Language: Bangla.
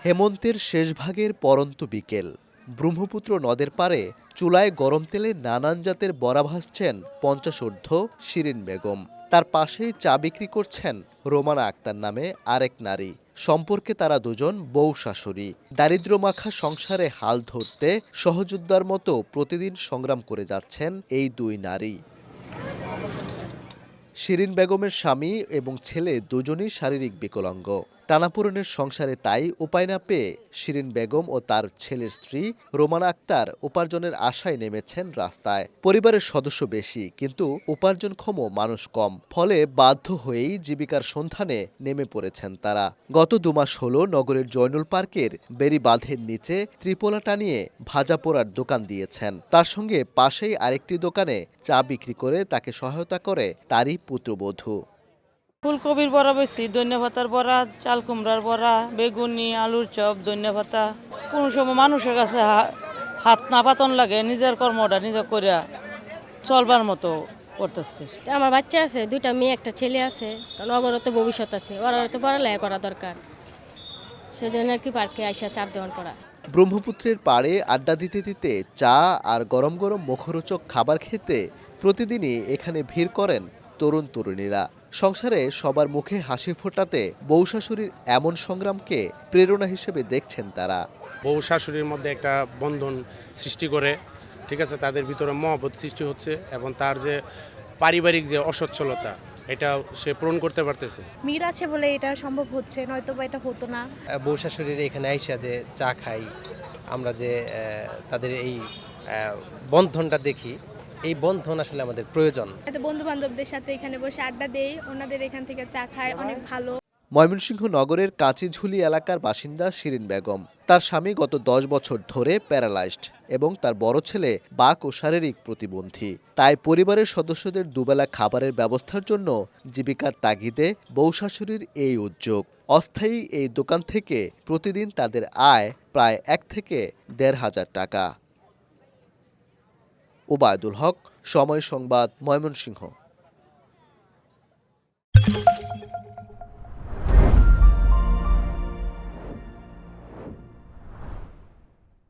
হেমন্তের শেষ ভাগের পরন্ত বিকেল। ব্রহ্মপুত্র নদের পাড়ে চুলায় গরম তেলে নানান জাতের বড়া ভাজছেন ৫০ ঊর্ধ্ব শিরিন বেগম। তার পাশেই চা বিক্রি করছেন রোমানা আক্তার নামে আরেক নারী। সম্পর্কে তারা দুজন বউ শাশুড়ি। দারিদ্র্যমাখা সংসারে হাল ধরতে সহযোদ্ধার মতো প্রতিদিন সংগ্রাম করে যাচ্ছেন এই দুই নারী। শিরিন বেগমের স্বামী এবং ছেলে দুজনই শারীরিক বিকলাঙ্গ। টানাপোড়েনের সংসারে তাই উপায় না পেয়ে শিরিন বেগম ও তার ছেলের স্ত্রী রোমানা আক্তার উপার্জনের আশায় নেমেছেন রাস্তায়। পরিবারের সদস্য বেশি, কিন্তু উপার্জনক্ষম মানুষ কম। ফলে বাধ্য হয়েই জীবিকার সন্ধানে নেমে পড়েছেন তারা। গত ২ মাস হলো নগরের জয়নুল পার্কের বেড়ি বাঁধের নিচে ত্রিপোলা টানিয়ে ভাজা পোড়ার দোকান দিয়েছেন। তার সঙ্গে পাশেই আরেকটি দোকানে চা বিক্রি করে তাকে সহায়তা করে তারই পুত্রবধূ। ফুলকপির বড়া বেশি, ধনিয়া পাতার বড়া, চাল কুমড়ার বড়া, বেগুনি, আলুর চপ, ধনিয়া পাতা। কোন সময় মানুষের কাছে হাত না পাতন লাগে, নিজের কর্মটা নিজে করে চলবার মতো করতেছে। আমার বাচ্চা আছে, 2টা মেয়ে একটা ছেলে আছে, কারণ ওগরও তো ভবিষ্যৎ আছে, ওরা তো পড়ালেখা করা দরকার, সেজন্য আর কি পার্কে আইসা চার দেওয়ান করা। ব্রহ্মপুত্রের পাড়ে আড্ডা দিতে দিতে চা আর গরম গরম মুখরোচক খাবার খেতে প্রতিদিনই এখানে ভিড় করেন তরুণ তরুণীরা। সংসারে সবার মুখে হাসি ফোটাতে বউ শাশুড়ির এমন সংগ্রামকে প্রেরণা হিসেবে দেখছেন তারা। বউ শাশুড়ির মধ্যে একটা বন্ধন সৃষ্টি করে, ঠিক আছে, তাদের ভিতরে মহব্বত সৃষ্টি হচ্ছে এবং তার যে পারিবারিক যে অসচ্ছলতা এটা সে পূরণ করতে পারতেছে। মিল আছে বলে এটা সম্ভব হচ্ছে, নয়তো বা এটা হতো না। বউ শাশুড়ির এখানে আইসা যে চা খাই আমরা, যে তাদের এই বন্ধনটা দেখি, এই বন্ধন আসলে আমাদের প্রয়োজন। বন্ধু বান্ধবদের সাথে এখানে বসে আড্ডা দেই, ওনাদের এখান থেকে চা খাই, অনেক ভালো। ময়মনসিংহ নগরের কাঁচিঝুলি এলাকার বাসিন্দা শিরিন বেগম। তার স্বামী গত ১০ বছর ধরে প্যারালাইজড এবং তার বড় ছেলে বাক ও শারীরিক প্রতিবন্ধী। তাই পরিবারের সদস্যদের দুবেলা খাবারের ব্যবস্থার জন্য জীবিকার তাগিদে বউ শাশুড়ির এই উদ্যোগ। অস্থায়ী এই দোকান থেকে প্রতিদিন তাদের আয় প্রায় ১ থেকে ১,৫০০ টাকা। ওবায়দুল হক, সময় সংবাদ, ময়মনসিংহ।